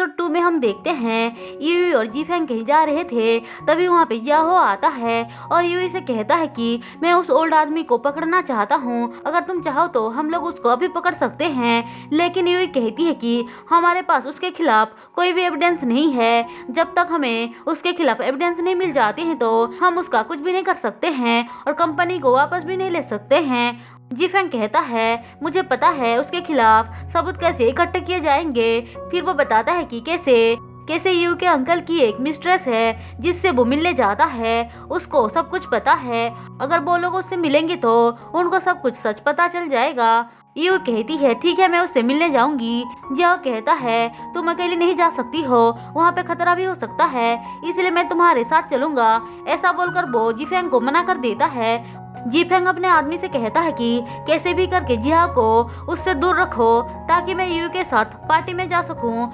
Episode 2 में हम देखते हैं यूई और जीफेंग कहीं जा रहे थे। तभी वहाँ पे जियाहो आता है और यूई से कहता है कि मैं उस ओल्ड आदमी को पकड़ना चाहता हूँ, अगर तुम चाहो तो हम लोग उसको अभी पकड़ सकते हैं। लेकिन यूई कहती है कि हमारे पास उसके खिलाफ कोई भी एविडेंस नहीं है, जब तक हमें उसके खिलाफ एविडेंस नहीं मिल जाते हैं तो हम उसका कुछ भी नहीं कर सकते हैं और कंपनी को वापस भी नहीं ले सकते हैं। जीफेंग कहता है मुझे पता है उसके खिलाफ सबूत कैसे इकट्ठे किए जाएंगे। फिर वो बताता है कि कैसे यू के अंकल की एक मिस्ट्रेस है जिससे वो मिलने जाता है, उसको सब कुछ पता है। अगर वो लोग उससे मिलेंगे तो उनको सब कुछ सच पता चल जाएगा। यू कहती है ठीक है मैं उससे मिलने जाऊंगी। जियाओ कहता है तुम अकेले नहीं जा सकती हो, वहाँ पे खतरा भी हो सकता है, इसलिए मैं तुम्हारे साथ चलूंगा। ऐसा बोलकर वो जीफेंग को मना कर देता है। जीफेंग अपने आदमी से कहता है कि कैसे भी करके जिया को उससे दूर रखो ताकि मैं यू के साथ पार्टी में जा सकूं।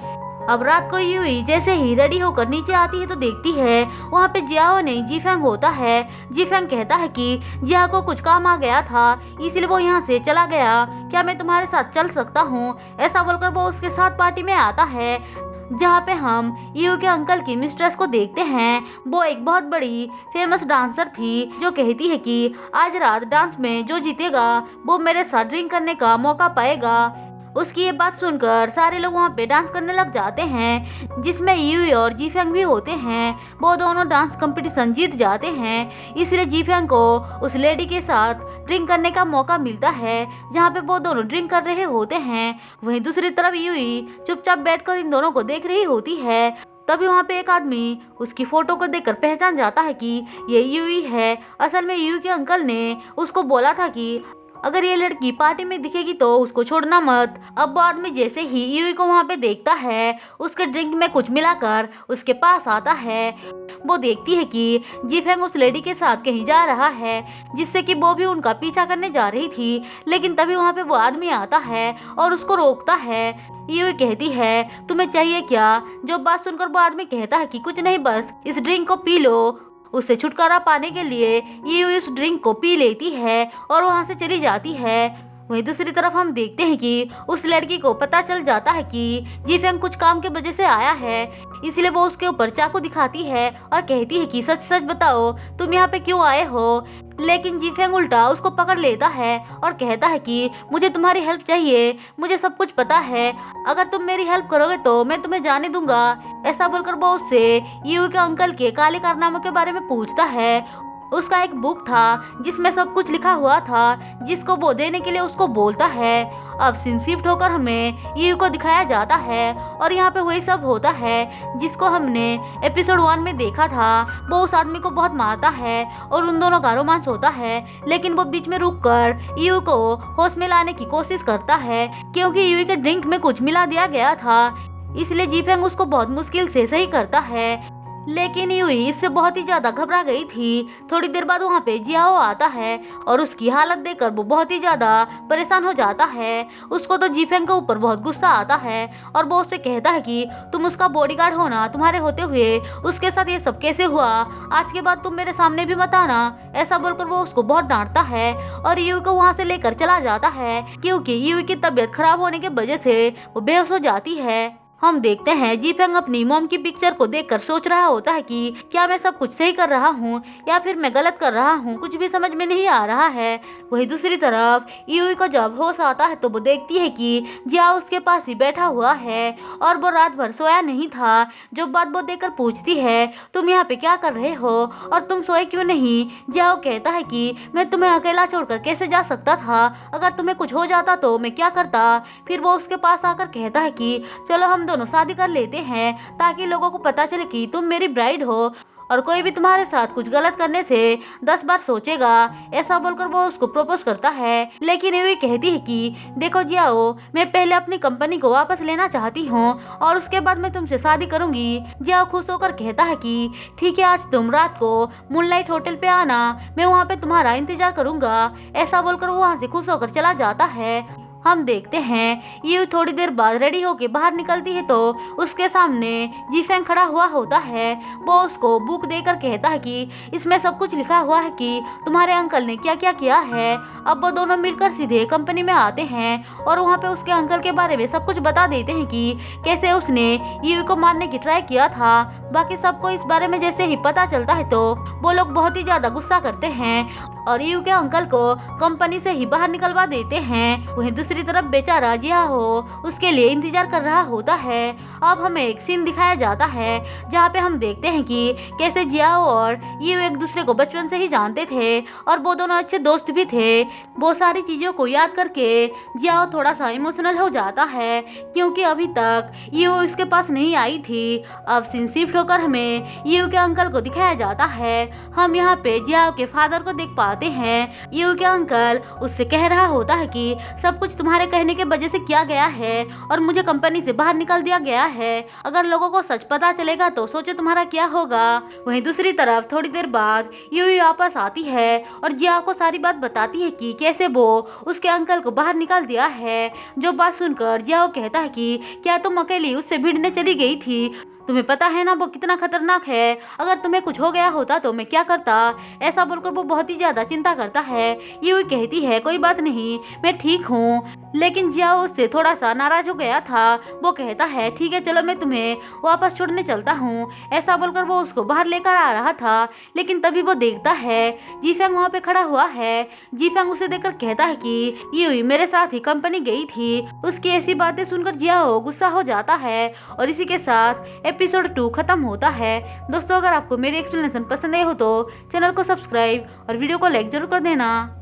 अब रात को यूई जैसे ही रेडी होकर नीचे आती है तो देखती है वहाँ पे जियाओ नहीं जीफेंग होता है। जीफेंग कहता है कि जिया को कुछ काम आ गया था इसलिए वो यहाँ से चला गया, क्या मैं तुम्हारे साथ चल सकता हूँ। ऐसा बोलकर वो उसके साथ पार्टी में आता है जहाँ पे हम यू के अंकल की मिस्ट्रेस को देखते हैं। वो एक बहुत बड़ी फेमस डांसर थी जो कहती है कि आज रात डांस में जो जीतेगा वो मेरे साथ ड्रिंक करने का मौका पाएगा। उसकी ये बात सुनकर सारे लोग वहाँ पे डांस करने लग जाते हैं जिसमें यू और जीफेंग भी होते हैं। वो दोनों डांस कंपटीशन जीत जाते हैं, इसलिए जीफेंग को उस लेडी के साथ ड्रिंक करने का मौका मिलता है जहाँ पे वो दोनों ड्रिंक कर रहे होते हैं। वहीं दूसरी तरफ यूई चुपचाप बैठकर इन दोनों को देख रही होती है। तभी वहाँ पे एक आदमी उसकी फोटो को देखकर पहचान जाता है कि ये यूई है। असल में यू के अंकल ने उसको बोला था कि अगर ये लड़की पार्टी में दिखेगी तो उसको छोड़ना मत। अब वो आदमी जैसे ही यूई को वहाँ पे देखता है उसके ड्रिंक में कुछ मिलाकर उसके पास आता है। वो देखती है कि जीफेंग उस लेडी के साथ कहीं जा रहा है जिससे कि वो भी उनका पीछा करने जा रही थी। लेकिन तभी वहाँ पे वो आदमी आता है और उसको रोकता है। यूई कहती है तुम्हें चाहिए क्या। जो बात सुनकर वो आदमी कहता है कि कुछ नहीं, बस इस ड्रिंक को पी लो। उससे छुटकारा पाने के लिए ये उस ड्रिंक को पी लेती है और वहाँ से चली जाती है। वहीं दूसरी तरफ हम देखते हैं कि उस लड़की को पता चल जाता है कि जीफेंग कुछ काम के वजह से आया है, इसलिए वो उसके ऊपर चाकू दिखाती है और कहती है कि सच सच बताओ तुम यहाँ पे क्यों आए हो। लेकिन जीफेंग उल्टा उसको पकड़ लेता है और कहता है कि मुझे तुम्हारी हेल्प चाहिए, मुझे सब कुछ पता है, अगर तुम मेरी हेल्प करोगे तो मैं तुम्हें जाने दूंगा। ऐसा बोलकर वो उससे यू के अंकल के काले कारनामों के बारे में पूछता है। उसका एक बुक था जिसमें सब कुछ लिखा हुआ था जिसको वो देने के लिए उसको बोलता है। अब सीन शिफ्ट होकर हमें यू को दिखाया जाता है और यहाँ पे वही सब होता है जिसको हमने एपिसोड 1 में देखा था। वो उस आदमी को बहुत मारता है और उन दोनों का रोमांस होता है, लेकिन वो बीच में रुककर यू को होश में लाने की कोशिश करता है क्योंकि यू के ड्रिंक में कुछ मिला दिया गया था, इसलिए जीफेंग उसको बहुत मुश्किल से सही करता है। लेकिन यूई इससे बहुत ही ज्यादा घबरा गई थी। थोड़ी देर बाद वहाँ पे जियाओ आता है और उसकी हालत देखकर वो बहुत ही ज्यादा परेशान हो जाता है। उसको तो जीफेंग के ऊपर बहुत गुस्सा आता है और वो उससे कहता है कि तुम उसका बॉडीगार्ड हो ना, तुम्हारे होते हुए उसके साथ ये सब कैसे हुआ, आज के बाद तुम मेरे सामने भी मत आना। ऐसा बोलकर वो उसको बहुत डांटता है और यूई को वहाँ से लेकर चला जाता है क्योंकि यूई की तबीयत खराब होने की वजह से वो बेहोश हो जाती है। हम देखते हैं जीफेंग अपनी मॉम की पिक्चर को देखकर सोच रहा होता है कि क्या मैं सब कुछ सही कर रहा हूँ या फिर मैं गलत कर रहा हूँ, कुछ भी समझ में नहीं आ रहा है। वहीं दूसरी तरफ यूई को जब होश आता है तो वो देखती है कि जिया उसके पास ही बैठा हुआ है और वो रात भर सोया नहीं था। जो बात वो देखकर पूछती है तुम यहाँ पे क्या कर रहे हो और तुम सोए क्यों नहीं। जिया कहता है कि मैं तुम्हें अकेला छोड़कर कैसे जा सकता था, अगर तुम्हें कुछ हो जाता तो मैं क्या करता। फिर वो उसके पास आकर कहता है कि चलो हम दोनों शादी कर लेते हैं ताकि लोगों को पता चले कि तुम मेरी ब्राइड हो और कोई भी तुम्हारे साथ कुछ गलत करने से 10 बार सोचेगा। ऐसा बोलकर वो उसको प्रपोज करता है। लेकिन यूई कहती है कि देखो जियाओ, मैं पहले अपनी कंपनी को वापस लेना चाहती हूँ और उसके बाद मैं तुमसे शादी करूंगी। जियाओ खुश होकर कहता है कि ठीक है, आज तुम रात को मूनलाइट होटल पे आना, मैं वहाँ पे तुम्हारा इंतजार करूंगा। ऐसा बोलकर वो वहाँ से खुश होकर चला जाता है। हम देखते हैं ये थोड़ी देर बाद रेडी होके बाहर निकलती है तो उसके सामने जीफेंग खड़ा हुआ होता है। वो उसको बुक देकर कहता है कि इसमें सब कुछ लिखा हुआ है कि तुम्हारे अंकल ने क्या क्या किया है। अब वो दोनों मिलकर सीधे कंपनी में आते हैं और वहाँ पे उसके अंकल के बारे में सब कुछ बता देते हैं कि कैसे उसने यूई को मारने की ट्राई किया था। बाकी सबको इस बारे में जैसे ही पता चलता है तो वो लोग बहुत ही ज्यादा गुस्सा करते हैं और यू के अंकल को कंपनी से ही बाहर निकलवा देते हैं। वहीं दूसरी तरफ बेचारा जिया हो उसके लिए इंतजार कर रहा होता है। अब हमें एक सीन दिखाया जाता है जहाँ पे हम देखते हैं कि कैसे जियाओ और यू एक दूसरे को बचपन से ही जानते थे और वो दोनों अच्छे दोस्त भी थे। वो सारी चीजों को याद करके जियाओ थोड़ा सा इमोशनल हो जाता है क्योंकि अभी तक यू उसके पास नहीं आई थी। अब सीन शिफ्ट होकर हमें यू के अंकल को दिखाया जाता है। हम यहाँ पे जियाओ के फादर को देख पाते हैं। यू के अंकल उससे कह रहा होता है कि सब कुछ तुम्हारे कहने के वजह से किया गया है और मुझे कंपनी से बाहर निकाल दिया गया है। अगर लोगों को सच पता चलेगा तो सोचो तुम्हारा क्या होगा। वहीं दूसरी तरफ थोड़ी देर बाद यू वापस आती है और जिया को सारी बात बताती है कि कैसे वो उसके अंकल को बाहर निकाल दिया है। जो बात सुनकर जिया कहता है कि क्या तुम अकेली उससे भिड़ने चली गई थी? तुम्हें पता है ना वो कितना खतरनाक है, अगर तुम्हें कुछ हो गया होता तो मैं क्या करता। ऐसा बोलकर वो बहुत ही ज्यादा चिंता करता है। ये कहती है कोई बात नहीं मैं ठीक हूँ। लेकिन जिया उससे थोड़ा सा नाराज हो गया था। वो कहता है ठीक है चलो मैं तुम्हें वापस छोड़ने चलता हूँ। ऐसा बोलकर वो उसको बाहर लेकर आ रहा था लेकिन तभी वो देखता है जीफेंग वहाँ पे खड़ा हुआ है। जीफेंग उसे देखकर कहता है कि ये मेरे साथ ही कंपनी गई थी। उसकी ऐसी बातें सुनकर जिया गुस्सा हो जाता है और इसी के साथ एपिसोड 2 खत्म होता है। दोस्तों अगर आपको मेरी एक्सप्लेनेशन पसंद आई हो तो चैनल को सब्सक्राइब और वीडियो को लाइक जरूर कर देना।